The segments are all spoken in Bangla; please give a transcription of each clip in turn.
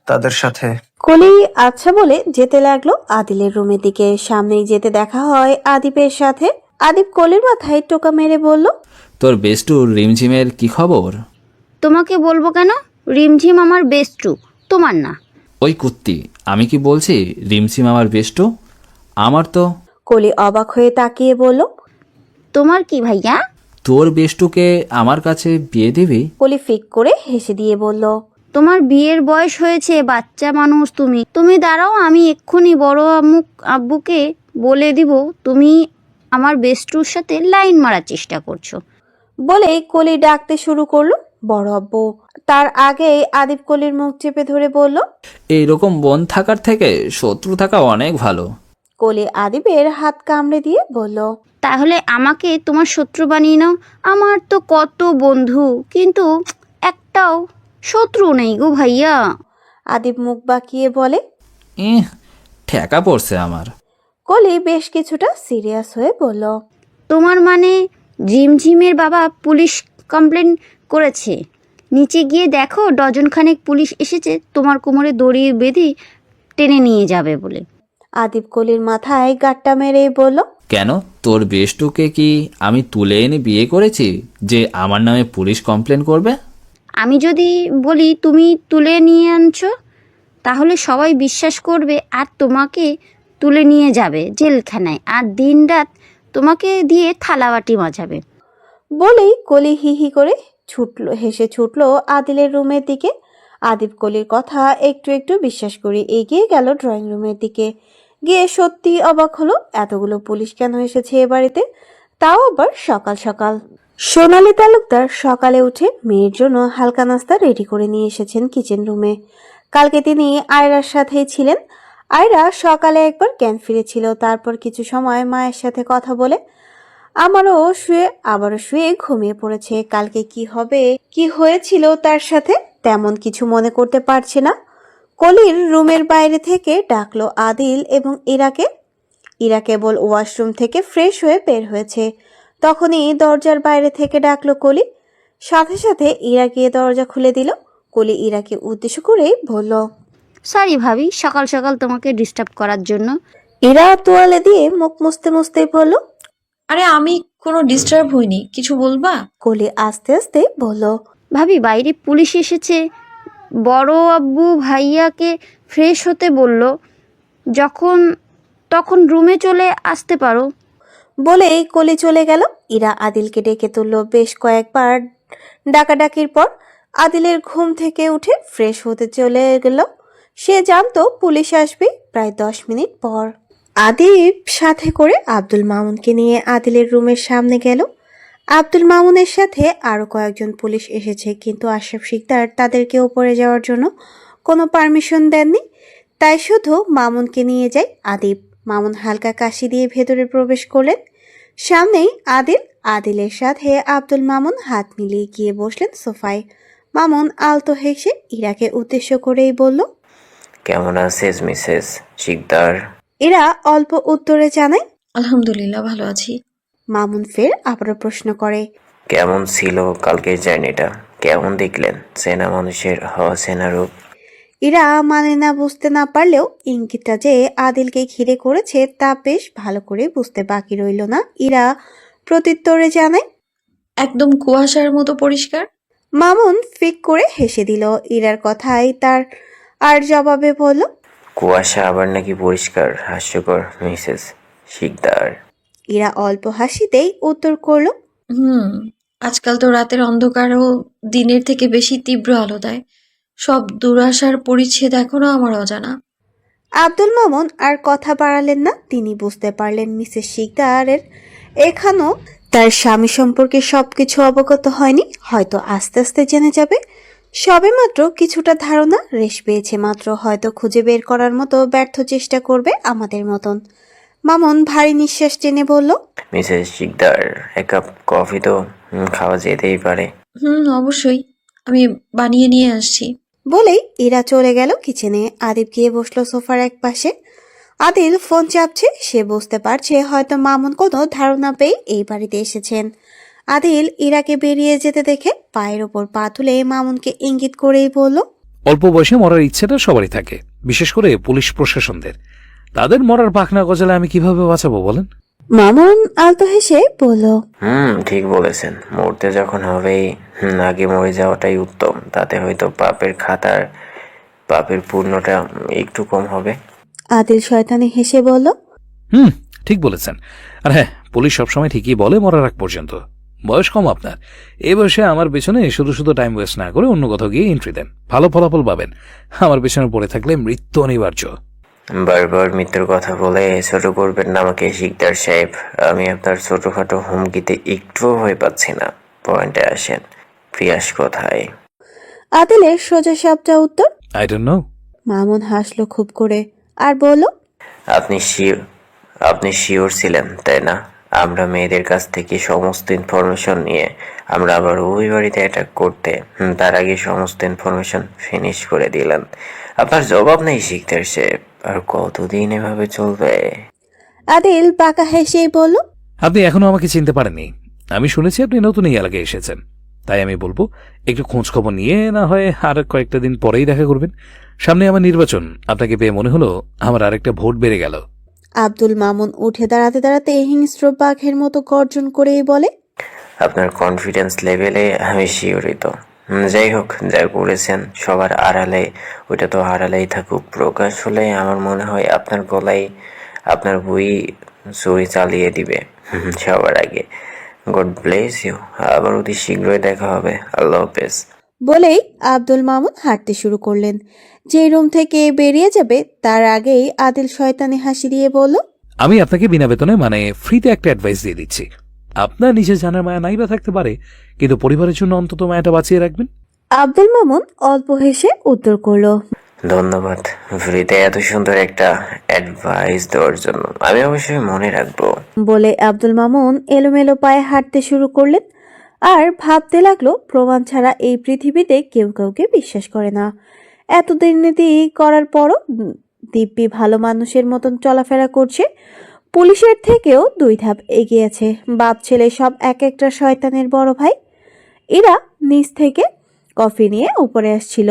তাদের সাথে। কলি আচ্ছা বলে যেতে লাগলো আদিলের রুমের দিকে। সামনেই যেতে দেখা হয় আদিপের সাথে। আদিপ কলির মাথায় টোকা মেরে বলল, তোর বেস্টুর রিমঝিমের কি খবর? তোমাকে বলবো কেন? রিমঝিম আমার বেস্টু, তোমার না। ওই কুত্তি, আমি কি বলছি রিমঝিম আমার বেস্টু? আমার তো। কলি অবাক হয়ে তাকিয়ে বলল, তোমার কি ভাইয়া? তোর বেস্টুকে আমার কাছে বিয়ে দিবি? কলি ফিক করে হেসে দিয়ে বলল, তোমার বিয়ের বয়স হয়েছে, বাচ্চা মানুষ তুমি। তুমি দাঁড়াও, আমি এক্ষুনি বড় আব্বুকে বলে দিব তুমি আমার বেস্টুর সাথে লাইন মারার চেষ্টা করছো। বলে কলি ডাকতে শুরু করলো বড় আব্বু। তার আগেই আদিপ কলির মুখ চেপে ধরে বলল, এইরকম বোন থাকার থেকে শত্রু থাকা অনেক ভালো। কলি আদিপের হাত কামড়ে দিয়ে বলল, তাহলে আমাকে তোমার শত্রু বানিয়ে নাও। আমার তো কত বন্ধু, কিন্তু একটাও শত্রু নেই গো ভাইয়া। আদিপ মুখ বাঁকিয়ে বলে। ঠেকা পড়ছে আমার। কলি বেশ কিছুটা সিরিয়াস হয়ে বলল, তোমার মানে ঝিমঝিমের বাবা পুলিশ কমপ্লেন করেছে? নিচে গিয়ে দেখো, ডজনখানেক পুলিশ এসেছে তোমার কোমরে দড়ি বেঁধে টেনে নিয়ে যাবে বলে। আদিপ কলির মাথায় গাট্টা মেরে বলল, কেন, তোর বেস্টুকে কি আমি তুলে এনে বিয়ে করেছি যে আমার নামে পুলিশ কমপ্লেন করবে? আমি যদি বলি তুমি তুলে নিয়ে আনছো, তাহলে সবাই বিশ্বাস করবে আর তোমাকে তুলে নিয়ে যাবে জেলখানায়, আর দিনরাত তোমাকে দিয়ে থালাবাটি মাজাবে। বলেই কলি হি হি করে হেসে ছুটলো আদিলের রুমের দিকে। আদিপ কলির কথা একটু একটু বিশ্বাস করে এগিয়ে গেল ড্রয়িং রুমের দিকে। গিয়ে সত্যি অবাক হলো, এতগুলো পুলিশ কেন এসেছে এ বাড়িতে, তাও আবার সকাল সকাল। সোনালী তালুকদার সকালে উঠে মেয়ের জন্য হালকা নাস্তা রেডি করে নিয়ে এসেছেন কিচেন রুমে। কালকে তিনি আয়রার সাথেই ছিলেন। আয়রা সকালে একবার জ্ঞান ফিরেছিল, তারপর কিছু সময় মায়ের সাথে কথা বলে আবারও শুয়ে ঘুমিয়ে পড়েছে। কালকে কি হয়েছিল তার সাথে তেমন কিছু মনে করতে পারছে না। কলির রুমের বাইরে থেকে ডাকলো আদিল এবং ইরাকে। ইরা কেবল ওয়াশরুম থেকে ফ্রেশ হয়ে বের হয়েছে, তখনই দরজার বাইরে থেকে ডাকলো কলি। সাথে সাথে ইরা গিয়ে দরজা খুলে দিল। কলি ইরাকে উদ্দেশ্য করে বলল, সরি ভাবি, সকাল সকাল তোমাকে ডিস্টার্ব করার জন্য। ইরা তোয়ালে দিয়ে মুখ মুছতে মুছতেই বলল, আরে আমি কোনো ডিস্টার্ব হইনি, কিছু বলবা? কলি আস্তে আস্তে বলল, ভাবি, বাইরে পুলিশ এসেছে, বড় আব্বু ভাইয়াকে ফ্রেশ হতে বলল, তখন রুমে চলে আসতে পারো। বলেই কলি চলে গেল। ইরা আদিলকে ডেকে তুলল। বেশ কয়েকবার ডাকাডাকির পর আদিলের ঘুম থেকে উঠে ফ্রেশ হতে চলে গেল। সে জানতো পুলিশ আসবে প্রায় 10 মিনিট পর। আদিব সাথে করে আব্দুল মামুনকে নিয়ে আদিলের রুমের সামনে গেল। আব্দুল মামুনের সাথে আরো কয়েকজন পুলিশ এসেছে, কিন্তু আশরাফ শিকদার তাদেরকে উপরে যাওয়ার জন্য কোনো পারমিশন দেননি। তাই শুধু মামুনকে নিয়ে যায় আদিব। মামুন হালকা কাশি দিয়ে ভেতরে প্রবেশ করলেন। সামনেই আদিলের সাথে আব্দুল মামুন হাত মিলিয়ে গিয়ে বসলেন সোফায়। মামুন আলতো হেসে ইরাকে উদ্দেশ্য করেই বলল, কেমন আছিস মিসেস শিকদার? এরা অল্প উত্তরে জানায়, আলহামদুলিল্লাহ ভালো আছি। মামুন ফের আবারও প্রশ্ন করে, কেমন ছিল কালকের জার্নিটা? কেমন দেখলেন সেনা মানুষের অচেনা রূপ? ইরা মানে না বুঝতে না পারলেও ইঙ্গিতটা যে আদিলকে ঘিরে করেছে তা বেশ ভালো করে বুঝতে বাকি রইল না। ইরা প্রত্যুত্তরে জানায়, একদম কুয়াশার মতো পরিষ্কার। মামুন ফিক করে হেসে দিল ইরার কথাই। তার আর জবাবে বলল, কুয়াশা আবার নাকি পরিষ্কার? হাস্যকর মিসেস শিকদার। ইরা অল্প হাসিতেই উত্তর করলো, আজকাল তো রাতের অন্ধকারও দিনের থেকে বেশি তীব্র আলো দেয়। সব দুরাশার পরিচ্ছেদ এখনো আমার অজানা। আব্দুল মামুন আর কথা বাড়ালেন না। তিনি বুঝতে পারলেন মিসেস শিকদারের এখনো তার স্বামী সম্পর্কে সবকিছু অবগত হয়নি, হয়তো আস্তে আস্তে জেনে যাবে। সবেমাত্র কিছুটা ধারণা রেশ পেয়েছে মাত্র, হয়তো খুঁজে বের করার মতো ব্যর্থ চেষ্টা করবে আমাদের মতন। মামুন ভারী নিঃশ্বাস টেনে বলল, মিসেস শিকদার, এক কাপ কফি তো খাওয়া যেতেই পারে। অবশ্যই, আমি বানিয়ে নিয়ে আসছি। বলেই ইরা চলে গেল কিচেনে। আদিব গিয়ে বসলো সোফার এক পাশে। আদিল ফোন চাপছে। সে বুঝতে পারছে হয়তো মামুন কোনো ধারণা পেয়ে এই বাড়িতে এসেছেন। আদিল ইরাকে বেরিয়ে যেতে দেখে পায়ের ওপর পা তুলে মামুনকে ইঙ্গিত করেই বলল, অল্প বয়সে মরার ইচ্ছেটা সবারই থাকে, বিশেষ করে পুলিশ প্রশাসনদের। তাদের মরার পাখনা গজালে আমি কিভাবে বাঁচাবো বলেন? মামুন আলতো হেসে বলল, ঠিক বলেছেন। মরতে যখন হবেই আগে মরে যাওয়াটাই উত্তম। তাতে হয়তো পাপের পূর্ণটা একটু কম হবে। আদিল শয়তানি হেসে বলল, ঠিক বলেছেন। আর হ্যাঁ, পুলিশ সবসময় ঠিকই বলে মরার আগ পর্যন্ত। বয়স কম আপনার, এই বয়সে আমার পেছনে শুধু শুধু টাইম ওয়েস্ট না করে অন্য কোথাও গিয়ে এন্ট্রি দেন, ভালো ফলাফল পাবেন। আমার পেছনে পড়ে থাকলে মৃত্যু অনিবার্য। বারবার মৃত্যুর কথা বলে ছোট করবেন না আমাকে শিকদার সাহেব। আমি আপনার ছোটখাটো হুমকিতে একটুও ভয় পাচ্ছি না। পয়েন্টে আসেন, পিয়াস কোথায়? আদিলের সোজা সাপটা উত্তর। I don't know. মামুন হাসলো খুব করে আর বলল, আপনি শিওর ছিলেন তাই না? আমরা মেয়েদের কাছ থেকে সমস্ত ইনফরমেশন নিয়ে আমরা আবার ওই বাড়িতে অ্যাটাক করতে তার আগে সমস্ত ইনফরমেশন ফিনিশ করে দিলেন। আপনার জবাব নেই শিকদার সাহেব। আর কতদিন এভাবে চলবে? আদিল বাঁকা হেসেই বলল, আপনি এখনো আমাকে চিনতে পারেননি। আমি শুনেছি আপনি নতুন এই এলাকায় এসেছেন, তাই আমি বলবো একটু খোঁজ খবর নিয়ে না হয় আর কয়েকটা দিন পরেই দেখা করবেন। সামনে আমার নির্বাচন, আপনাকে পেয়ে মনে হলো আমার আরেকটা ভোট বেড়ে গেল। আব্দুল মামুন উঠে দাঁড়াতে দাঁড়াতে হিংস্র বাঘের মতো গর্জন করেই বলে, আপনার কনফিডেন্স লেভেলে আমি শিওরিত। যাই হোক, যা করেছেন সবার আড়ালে, ওইটা তো আড়ালেই থাকুক। প্রকাশ হলে আমার মনে হয় আপনার গলায় আপনার বই চুরি চালিয়ে দিবে সবার আগে। God bless you. আবার অতি শীঘ্রই দেখা হবে। আল্লাহ হাফেজ। বলেই আব্দুল মামুন হাঁটতে শুরু করলেন। যে রুম থেকে বেরিয়ে যাবে তার আগেই আদিল শয়তানি হাসি দিয়ে বলল, আমি আপনাকে বিনা বেতনে মানে ফ্রিতে একটা অ্যাডভাইস দিয়ে দিচ্ছি। আপনার নিজের জানার মায়া নাই বা থাকতে পারে, কিন্তু পরিবারের জন্য অন্তত মায়াটা বাঁচিয়ে রাখবেন। আব্দুল মামুন অল্প হেসে উত্তর করলো, ধন্যবাদ ফ্রিতে এত সুন্দর একটা অ্যাডভাইস দেওয়ার জন্য। আমি অবশ্যই মনে রাখবো। বলে আব্দুল মামুন এলোমেলো পায়ে হাঁটতে শুরু করলেন আর ভাবতে লাগলো প্রমাণ ছাড়া এই পৃথিবীতে কেউ কাউকে বিশ্বাস করে না। এত দুর্নীতি করার পরও দিব্যি ভালো মানুষের মতন চলাফেরা করছে। পুলিশের থেকেও 2 ধাপ এগিয়ে আছে। বাপ ছেলে সব এক একটা শয়তানের বড় ভাই। এরা নিচ থেকে কফি নিয়ে উপরে আসছিল।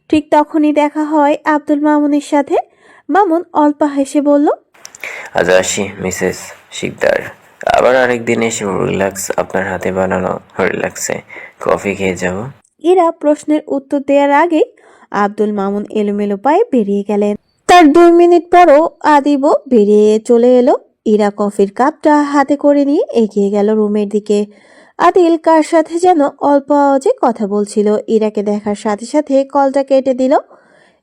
ঠিক তখনই দেখা হয় আব্দুল মামুনের সাথে। মামুন অল্প হেসে বলল, আজ আসি মিসেস শিকদার। আবার আরেকদিন এসে রিল্যাক্স, আপনার হাতে বানানো রিল্যাক্সে কফি খেয়ে যাব। এরা প্রশ্নের উত্তর দেওয়ার আগেই আব্দুল মামুন এলোমেলো পায়ে বেরিয়ে গেলেন। তার 2 মিনিট পরও আদিবও বেরিয়ে চলে এলো। ইরা কফির কাপটা হাতে করে নিয়ে এগিয়ে গেল রুমের দিকে। আদিল কার সাথে যেন অল্প আওয়াজে কথা বলছিল। ইরাকে দেখার সাথে সাথে কলটা কেটে দিল।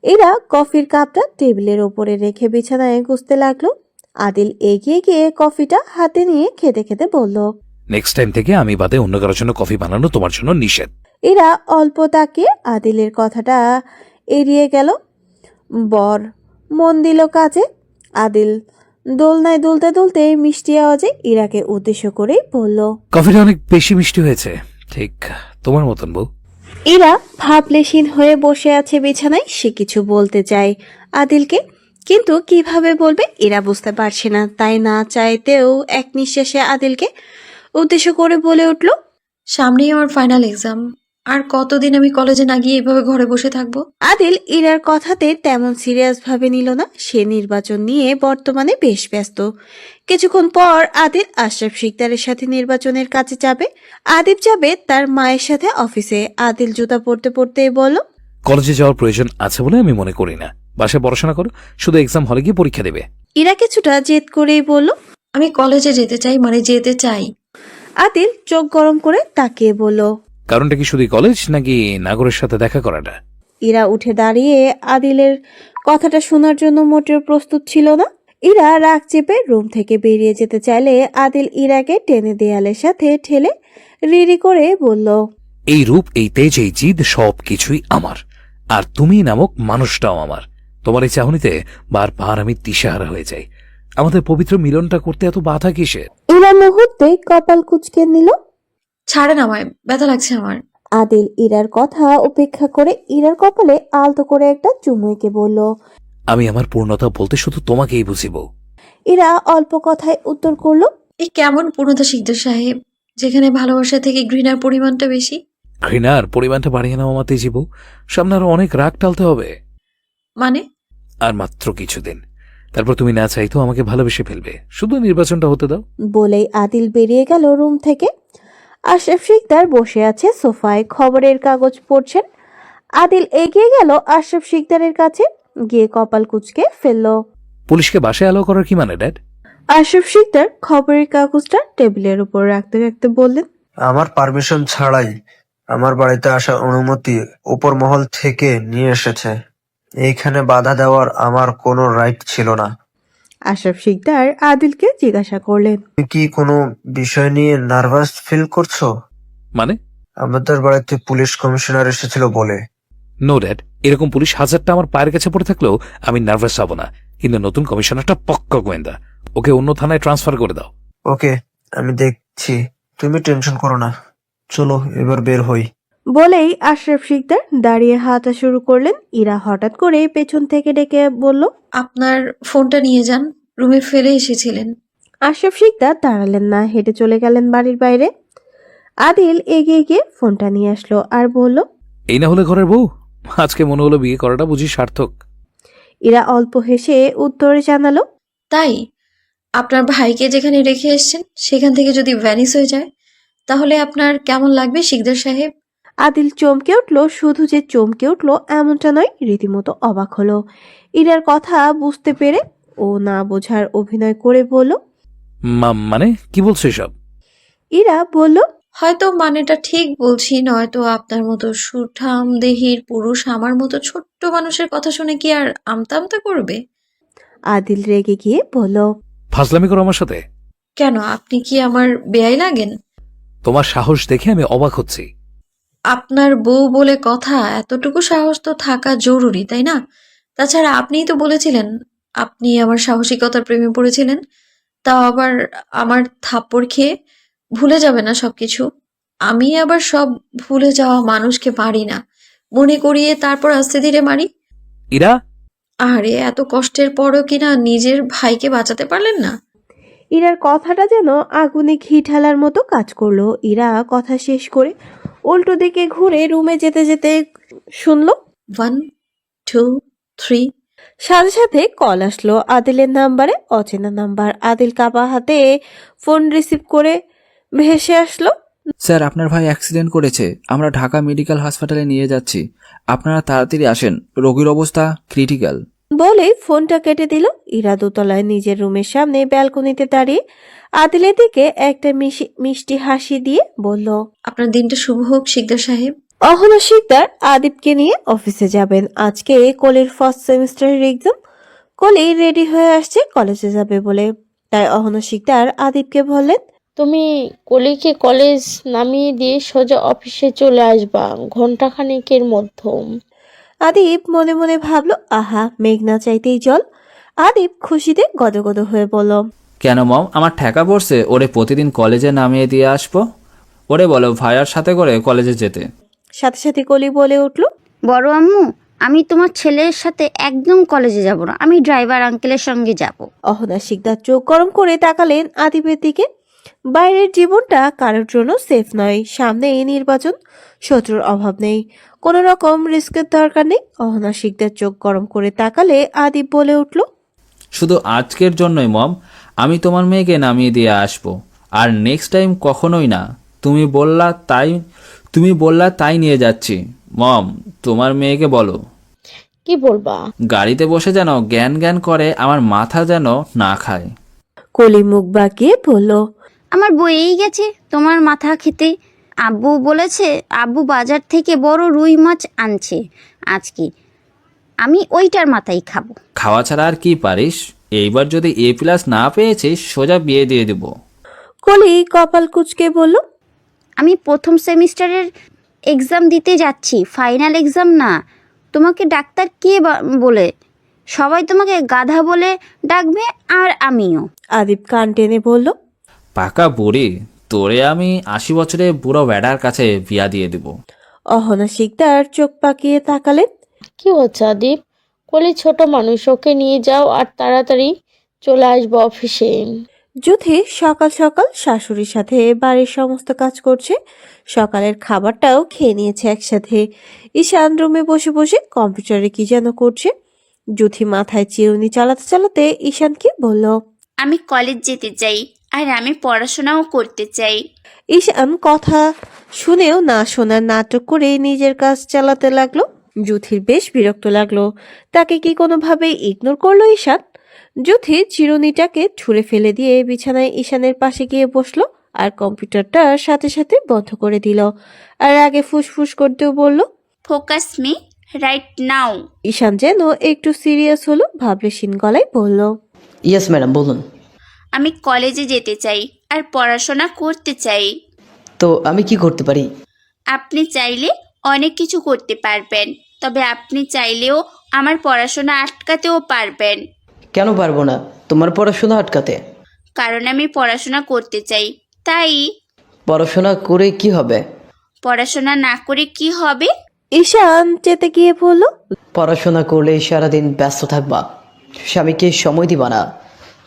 ইরা কফির কাপটা টেবিলের ওপরে রেখে বিছানায় গুছতে লাগলো। আদিল এগিয়ে গিয়ে কফিটা হাতে নিয়ে খেতে খেতে বলল, নেক্সট টাইম থেকে আমি বাদে অন্য কারোর জন্য কফি বানানো তোমার জন্য নিষেধ। এরা অল্প তাকিয়ে আদিলের কথাটা এড়িয়ে গেল। বর মন দিল কাজে। আদিল দোলনায় দুলতে দুলতে মিষ্টি আওয়াজে ইরাকে উদ্দেশ্য করেই বলল, কফিটা অনেক বেশি মিষ্টি হয়েছে, ঠিক তোমার মতন বউ। ইরা ভাবলেশীন হয়ে বসে আছে বিছানায়। সে কিছু বলতে চায় আদিলকে, কিন্তু কিভাবে বলবে ইরা বুঝতে পারছে না। তাই না চাইতেও এক নিঃশ্বাসে আদিলকে উদ্দেশ্য করে বলে উঠল, সামনেই আমার ফাইনাল এক্সাম। আর কতদিন আমি কলেজে না গিয়ে এভাবে ঘরে বসে থাকবো? আদিল ইরার কথাতে তেমন সিরিয়াস ভাবে নিল না। সে নির্বাচন নিয়ে বর্তমানে বেশ ব্যস্ত। কিছুক্ষণ পর আদিল আশরাফ শিকদারের সাথে নির্বাচনের কাছে যাবে। আদিব যাবে তার মায়ের সাথে অফিসে। আদিল জুতা পরতে পরতে বলল, কলেজে যাওয়ার প্রয়োজন আছে বলে আমি মনে করি না। বাসায় পড়াশোনা করো, শুধু এক্সাম হলে গিয়ে পরীক্ষা দেবে। ইরা কিছুটা জেদ করেই বলল, আমি কলেজে যেতে চাই, মানে যেতে চাই। আদিল চোখ গরম করে তাকিয়ে বলল, কারণটা কি শুধু কলেজ নাকি নাগরের সাথে দেখা করাটা? ইরা উঠে দাঁড়িয়ে আদিলের কথাটা শোনার জন্য মোটেও প্রস্তুত ছিল না। ইরা রাগ চেপে রুম থেকে বেরিয়ে যেতে চাইলে আদিল ইরাকে টেনে দেয়ালের সাথে ঠেলে রিরি করে বলল, এই রূপ, এই তেজ, এই জিদ সব কিছুই আমার, আর তুমি নামক মানুষটাও আমার। তোমার এই চাহনিতে বারবার আমি দিশাহারা হয়ে যাই। আমাদের পবিত্র মিলনটা করতে এত বাধা কিসের? ইরা মুহূর্তে কপাল কুঁচকে নিল। ছাড়েন আমায়, ব্যথা লাগছে আমার। আদিল ইরার কথা উপেক্ষা করে ইরার কপালে আলতো করে একটা চুমু এঁকে বলল, আমি আমার পূর্ণতা বলতে শুধু তোমাকেই বুঝিব। ইরা অল্প কথায় উত্তর করলো, এই কেমন পূর্ণতা শিকদার সাহেব? যেখানে ভালোবাসা থেকে ঘৃণার পরিমাণটা বেশি? ঘৃণার পরিমাণটা বাড়িয়ে নেওয়া মাতে জীব, সামনে আরো অনেক রাগ টালতে হবে। মানে? আর মাত্র কিছুদিন, তারপর তুমি না চাইতো আমাকে ভালোবেসে ফেলবে। শুধু নির্বাচনটা হতে দাও। বলেই আদিল বেরিয়ে গেল রুম থেকে। আশরাফ শিকদার বসে আছে সোফায়, খবরের কাগজ পড়ছেন। আদিল এগিয়ে গেল আশরাফ শিকদারের কাছে, গিয়ে কপাল কুঁচকে ফেলল। পুলিশকে বাসায় অ্যালাউ করার কি মানে ড্যাড? আশরাফ শিকদার খবরের কাগজটা টেবিলের উপর রাখতে রাখতে বললেন, আমার পারমিশন ছাড়াই আমার বাড়িতে আসার অনুমতি উপর মহল থেকে নিয়ে এসেছে। এইখানে বাধা দেওয়ার আমার কোনো রাইট ছিল না। আশরাফ শিকদার আদিলকে জিজ্ঞাসা করলেন, তুমি কি কোনো বিষয় নিয়ে নার্ভাস ফিল করছো? মানে? আমাদের বাড়িতে পুলিশ কমিশনার এসেছিল বলে। নো ড্যাড, এরকম পুলিশ হাজারটা আমার পায়ের কাছে পড়ে থাকলেও আমি নার্ভাস হব না, কিন্তু নতুন কমিশনারটা পক্কা গোয়েন্দা। ওকে অন্য থানায় ট্রান্সফার করে দাও। ওকে, আমি দেখছি, তুমি টেনশন করো না। চলো এবার বের হই। বলেই আশরাফ শিকদার দাঁড়িয়ে হাঁটা শুরু করলেন। ইরা হঠাৎ করে পেছন থেকে ডেকে বলল, আপনার ফোনটা নিয়ে যান, রুমে ফেলে এসেছিলেন। আশরাফ শিকদার দাঁড়ালেন না, হেঁটে চলে গেলেন বাড়ির বাইরে। আদিল এগিয়ে গিয়ে ফোনটা নিয়ে আসলো আর বলল, এই না হলে ঘরের বউ? আজকে মনে হলো বিয়ে করাটা বুঝি সার্থক। ইরা অল্প হেসে উত্তরে জানালো, তাই আপনার ভাইকে যেখানে রেখে এসেছেন সেখান থেকে যদি ভ্যানিস হয়ে যায় তাহলে আপনার কেমন লাগবে শিকদার সাহেব? আদিল চমকে উঠলো। শুধু যে চমকে উঠলো এমনটা নয়, রীতিমতো অবাক হলো। ইরার কথা বুঝতে পেরে ও না বোঝার অভিনয় করে বলল, মানে কি বলছো এসব? ইরা বলল, হয়তো মানেটা ঠিক বলছি, নয়তো আপনার মতো সুঠাম দেহির পুরুষ আমার মতো ছোট্ট মানুষের কথা শুনে কি আর আমতা আমতা করবে? আদিল রেগে গিয়ে বলল, ফাজলামি করো আমার সাথে? কেন, আপনি কি আমার বেয়াই লাগেন? তোমার সাহস দেখে আমি অবাক হচ্ছি। আপনার বউ বলে কথা, এতটুকু সাহস তো থাকা জরুরি, তাই না? তাছাড়া আপনিই তো বলেছিলেন আপনি আমার সাহসিকতার প্রেমে পড়েছিলেন, তাও আবার আমার থাপ্পড় খেয়ে। ভুলে যাবে না সবকিছু। আমি আবার সব ভুলে যাওয়া মানুষকে মারি না, মনে করিয়ে তারপর আস্তে ধীরে মারি। ইরা, আরে এত কষ্টের পরও কিনা নিজের ভাইকে বাঁচাতে পারলেন না? ইরার কথাটা যেন আগুনে ঘি ঢালার মতো কাজ করলো। ইরা কথা শেষ করে উল্টো দিকে ঘুরে রুমে যেতে যেতে শুনলো, 1 2 3। সাথে সাথে কল আসলো আদিলের নাম্বারে, অচেনা নাম্বার। আদিল কাপা হাতে ফোন রিসিভ করে ভেসে আসলো, স্যার, আপনার ভাই অ্যাক্সিডেন্ট করেছে। আমরা ঢাকা মেডিকেল হাসপাতালে নিয়ে যাচ্ছি। আপনারা তাড়াতাড়ি আসেন, রোগীর অবস্থা ক্রিটিক্যাল। বলে ফোনটা কেটে দিল। ইরা দোতলায় নিজের রুমের সামনে ব্যালকনিতে দাঁড়িয়ে আদিলের দিকে একটা মিষ্টি হাসি দিয়ে বলল, আপনার দিনটা শুভ হোক শিকদার সাহেব। অহনা শিকদার আদিবকে নিয়ে অফিসে যাবেন। আজকে কলির ফার্স্ট সেমিস্টারের এক্সাম। কলি রেডি হয়ে আসছে কলেজে যাবে বলে, তাই অহনা শিকদার আদিবকে বললেন, তুমি কলিকে কলেজ নামিয়ে দিয়ে সোজা অফিসে চলে আসবা ঘন্টাখানেকের মধ্যে। আদিব মনে মনে ভাবলো, আহা, মেঘ না চাইতেই জল। আদিব খুশিতে গদগদ হয়ে বলল, কেন মম, আমার ঠেকা পড়ছে ওরে প্রতিদিন কলেজে নামিয়ে দিয়ে আসবো? ওরে বলো ভাইয়ার সাথে করে কলেজে যেতে। সাথে সাথে কলি বলে উঠল, বড় আম্মু, আমি তোমার ছেলের সাথে একদম কলেজে যাব না, আমি ড্রাইভার আঙ্কেলের সঙ্গে যাব। অহনা শিকদার চোখ গরম করে তাকালেন আদিবের দিকে। বাইরের জীবনটা কারোর জন্য সেফ নয়, সামনে এই নির্বাচন, শত্রুর অভাব নেই, কোনো রকম রিস্কের দরকার নেই। অহনা শিকদার চোখ গরম করে তাকালে আদিব বলে উঠল, শুধু আজকের জন্যই মম, আমি তোমার মেয়েকে নামিয়ে দিয়ে আসবো, আর নেক্সট টাইম কখনোই না। তুমি বললা তাই নিয়ে যাচ্ছি। মম, তোমার মেয়েকে বলো কি বলবা? গাড়িতে বসে যেন জ্ঞান জ্ঞান করে, আমার মাথা যেন না খায়। কলি মুখ বাঁকিয়ে বলল, আমার বইয়েই গেছে তোমার মাথা খেতে। আব্বু বলেছে আব্বু বাজার থেকে বড় রুই মাছ আনছে আজকে, আমি ওইটার মাথায় খাবো। খাওয়া ছাড়া আর কি পারিস? এইবার যদি A+ না পেয়েছিস সোজা বিয়ে দিয়ে দেব। কলি কপাল কুঁচকে বলল, আমি প্রথম সেমিস্টারের এক্সাম দিতে যাচ্ছি, ফাইনাল এক্সাম না। তোমাকে ডাক্তার কে বলে? সবাই তোমাকে গাধা বলে ডাকবে, আর আমিও। আদিব কান টেনে বলল, পাকা বুড়ি, তোরে আমি 80 বছরে বুড়ো ব্যাডার কাছে বিয়া দিয়ে দেব। অহনা শিকদার চোখ পাকিয়ে তাকালেন। কি হচ্ছে আদিব? কলি ছোট মানুষ, ওকে নিয়ে যাও আর তাড়াতাড়ি চলে আসবো অফিসে। যুথি সকাল সকাল শাশুড়ির সাথে বাড়ির সমস্ত কাজ করছে। সকালের খাবারটাও খেয়ে নিয়েছে একসাথে। ঈশান রুমে বসে বসে কম্পিউটারে কি যেন করছে। যুথি মাথায় চিরুনি চালাতে চালাতে ঈশানকে বলল। আমি কলেজ যেতে চাই, আর আমি পড়াশোনাও করতে চাই। ঈশান কথা শুনেও না শোনার নাটক করে নিজের কাজ চালাতে লাগলো। যুথির বেশ বিরক্ত লাগলো। তাকে কি কোনোভাবেই ইগনোর করলো ঈশান? যুথি চিরুনিটাকে ছুঁড়ে ফেলে দিয়ে বিছানায় ঈশানের পাশে গিয়ে বসলো আর কম্পিউটারটা সাথে সাথে বন্ধ করে দিল। আর আগে ফুসফুস করতেও বলল। Focus me right now. Ishan যেন একটু সিরিয়াস হলো, ভাবলেশীন গলায় বলল। ইয়েস ম্যাডাম, বলুন। আমি কলেজে যেতে চাই আর পড়াশোনা করতে চাই। তো আমি কি করতে পারি? আপনি চাইলে অনেক কিছু করতে পারবেন, তবে আপনি চাইলেও আমার পড়াশোনা আটকাতেও পারবেন। কেন পারবো না তোমার পড়াশোনা আটকাতে? কারণ আমি পড়াশোনা করতে চাই, তাই। পড়াশোনা করে কি হবে? পড়াশোনা না করে কি হবে? ঈশান চেতে গিয়ে বলল। পড়াশোনা করলে সারাদিন ব্যস্ত থাকবা, স্বামীকে সময় দিবা না,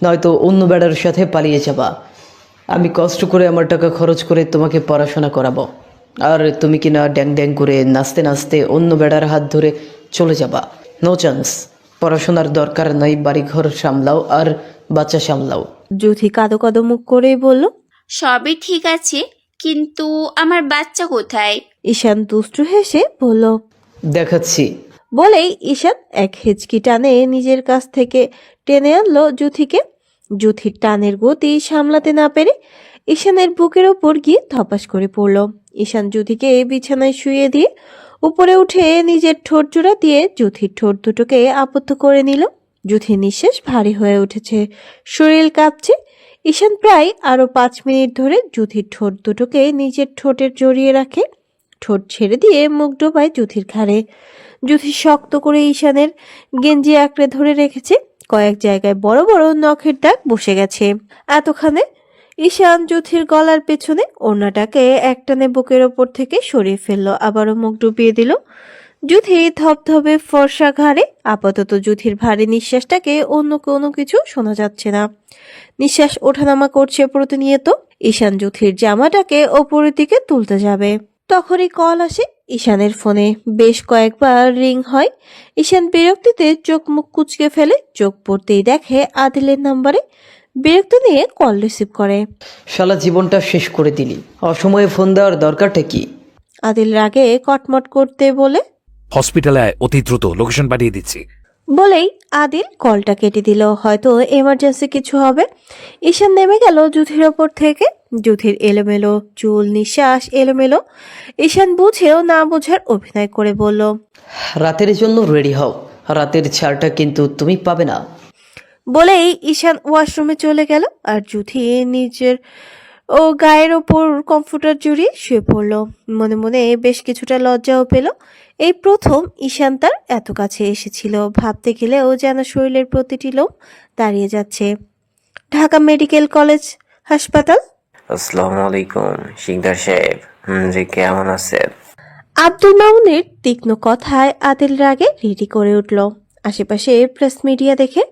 নয়তো অন্য বেড়ার সাথে পালিয়ে যাবা। আমি কষ্ট করে আমার টাকা খরচ করে তোমাকে পড়াশোনা করাবো, আর তুমি কিনা ড্যাং ড্যাং করে নাচতে নাচতে অন্য বেড়ার হাত ধরে চলে যাবা। No chance. পড়াশোনার দরকার নাই, বাড়িঘর সামলাও আর বাচ্চা সামলাও। যুথি কাদো কাদো মুখ করেই বলল। সবই ঠিক আছে, কিন্তু আমার বাচ্চা কোথায়? ঈশান দুষ্টু হেসে বলল। দেখাচ্ছি। বলেই ঈশান এক হেঁচকি টানে নিজের কাছ থেকে টেনে আনলো যুথিকে। যুথির টানের গতি সামলাতে না পেরে ঈশানের বুকের ওপর গিয়ে ধপাস করে পড়ল। ঈশান যুথিকে বিছানায় শুইয়ে দিয়ে উপরে উঠে নিজের ঠোঁট জোড়া দিয়ে যুথির ঠোঁট দুটোকে আবদ্ধ করে নিল। যুথির নিঃশ্বাস ভারী হয়ে উঠেছে, শরীর কাঁপছে। ঈশান প্রায় আরো 5 মিনিট ধরে যুথির ঠোঁট দুটোকে নিজের ঠোঁটের জড়িয়ে রাখে। ঠোঁট ছেড়ে দিয়ে মুখ ডোবায় যুথির ঘাড়ে। যুথি শক্ত করে ঈশানের গেঞ্জি আঁকড়ে ধরে রেখেছে। কয়েক জায়গায় বড় বড় নখের দাগ বসে গেছে। এতক্ষণে ঈশান যুথির গলার পেছনে ওড়নাটাকে একটানে বুকের ওপর থেকে সরিয়ে ফেললো, আবারও মুখ ডুবিয়ে দিল। যুথি ধপধপে ফর্সা ঘাড়ে। আপাতত যুথির ভারী নিঃশ্বাসটাকে অন্য কোনো কিছু শোনা যাচ্ছে না। নিঃশ্বাস ওঠানামা করছে প্রতিনিয়ত। ঈশান যুথির জামাটাকে ওপরের দিকে তুলতে যাবে, তখনই কল আসে ঈশানের ফোনে। বেশ কয়েকবার রিং হয়। ঈশান বিরক্তিতে চোখ মুখ কুচকে ফেলে। চোখ পড়তেই দেখে আদিলের নাম্বারে। বিরক্ত নিয়ে কল রিসিভ করে। শালা জীবনটা শেষ করে দিলি, অসময়ে ফোন দেওয়ার দরকারটা কি? আদিল রাগে কটমট করতে বলে। হসপিটালে আয়, অতি দ্রুত, লোকেশন পাঠিয়ে দিচ্ছি। বলেই আদিল কলটা কেটে দিল। হয়তো এমার্জেন্সি কিছু হবে। ঈশান নেমে গেল যুথির ওপর থেকে। যুথির এলোমেলো চুল, নিঃশ্বাস এলোমেলো। ঈশান বুঝেও না বোঝার অভিনয় করে বলল। রাতের জন্য রেডি হও, রাতের ছাড়টা কিন্তু তুমি পাবে না। বলেই ঈশান ওয়াশরুমে চলে গেল আর যুথি নিজের গায়ের ওপর কম্পিউটার জড়িয়ে শুয়ে পড়ল। মনে মনে বেশ কিছুটা লজ্জাও পেল। এই প্রথম ঈশান তার এত কাছে এসেছিল। ভাবতে গেলেও যেন শরীরের প্রতিটি লোম দাঁড়িয়ে যাচ্ছে। ঢাকা মেডিকেল কলেজ হাসপাতাল। আসসালামু আলাইকুম শিকদার সাহেব। জি, কেমন আছেন? আব্দুল মামুনের তীক্ষ্ণ কথায় আদিল রাগে রেডি করে উঠল। আশেপাশে প্রেস মিডিয়া দেখে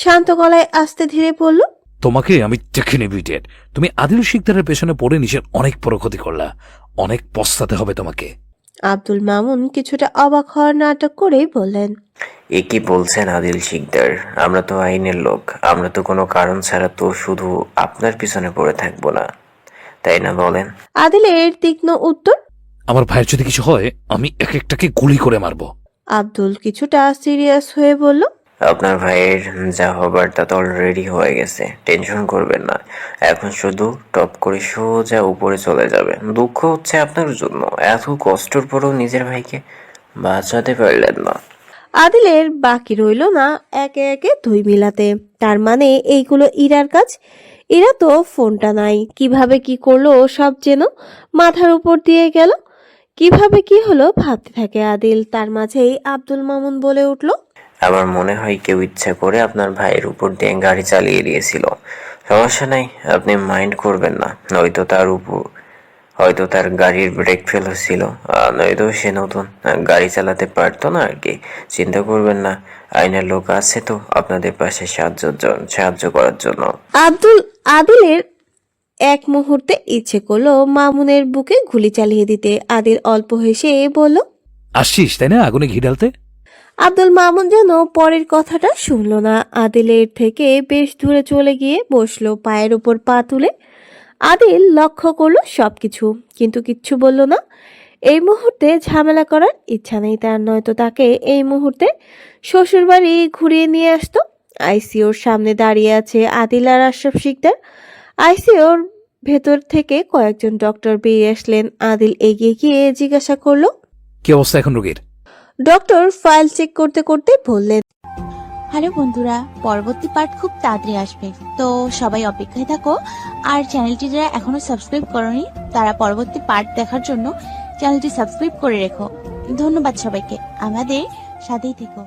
শান্ত গলায় আস্তে ধীরে বলল। তোমাকে আমি দেখে নেবি ডেড। তুমি আদিল শিকদারের পেছনে পড়ে নিজের অনেক বড় ক্ষতি করলা, অনেক পস্তাতে হবে তোমাকে। আব্দুল মামুন কিছুটা অবাক হওয়ার নাটক করেই বললেন। এ কি বলছেন আদিল শিকদার? আমরা তো আইনের লোক, আমরা তো কোনো কারণ ছাড়া তো শুধু আপনার পিছনে পড়ে থাকবো না, তাই না বলেন? আদিলের তীক্ষ্ণ উত্তর। আমার ভাইয়ের যদি কিছু হয় আমি এক একটাকে গুলি করে মারবো। আব্দুল কিছুটা সিরিয়াস হয়ে বলল। আপনার ভাইয়ের যা হবার তা তো অলরেডি হয়ে গেছে, টেনশন করবেন না। এখন শুধু টপ করে সোজা উপরে চলে যাবে। দুঃখ হচ্ছে আপনার জন্য, এত কষ্টের পরেও নিজের ভাইকে বাঁচাতে পারলেন না। আদিলের বাকি রইল না একে একে দুই মিলাতে। তার মানে এইগুলো ইরার কাজ। ইরা তো ফোনটা নাই, কিভাবে কি করলো সব যেন মাথার উপর দিয়ে গেল। কিভাবে কি হলো ভাবতে থাকে আদিল। তার মাঝেই আব্দুল মামুন বলে উঠল। আমার মনে হয় কেউ ইচ্ছা করে আপনার ভাইয়ের উপর দিয়ে গাড়ি চালিয়ে দিয়েছিল। সমস্যা নাই, আপনি মাইন্ড করবেন না, হয়তো তার গাড়ির ব্রেক ফেল হচ্ছিল, নয়তো সে নতুন গাড়ি চালাতে পারতো না আর কি। চিন্তা করবেন না, আইনের লোক আছে তো আপনাদের পাশে সাহায্য করার জন্য। আদিলের এক মুহূর্তে ইচ্ছে করলো মামুনের বুকে গুলি চালিয়ে দিতে। আদিল অল্প হেসে বলল, আসছিস তাই না আগুনে ঘি ঢালতে? আব্দুল মামুন যেন পরের কথাটা শুনল না। আদিলের থেকে বেশ দূরে চলে গিয়ে বসলো, পায়ের উপর পা তুলে। আদিল লক্ষ্য করলো সবকিছু, কিন্তু কিচ্ছু বলল না। এই মুহূর্তে ঝামেলা করার ইচ্ছা নেই তার, নয়তো তাকে এই মুহূর্তে শ্বশুরবাড়ি ঘুরিয়ে নিয়ে আসতো। আইসিওর সামনে দাঁড়িয়ে আছে আদিল আর আশরাফ শিকদার। আইসিওর ভেতর থেকে কয়েকজন ডক্টর বেরিয়ে আসলেন। আদিল এগিয়ে গিয়ে জিজ্ঞাসা করলো, কি অবস্থা এখন রোগীর? ডক্টর ফাইল চেক করতে করতে বললেন, হ্যালো বন্ধুরা, পরবর্তী পার্ট খুব তাড়াতাড়ি আসবে, তো সবাই অপেক্ষায় থাকো। আর চ্যানেলটি যারা এখনো সাবস্ক্রাইব করনি তারা পরবর্তী পার্ট দেখার জন্য চ্যানেলটি সাবস্ক্রাইব করে রেখো। ধন্যবাদ সবাইকে, আমাদের সাথেই থেকো।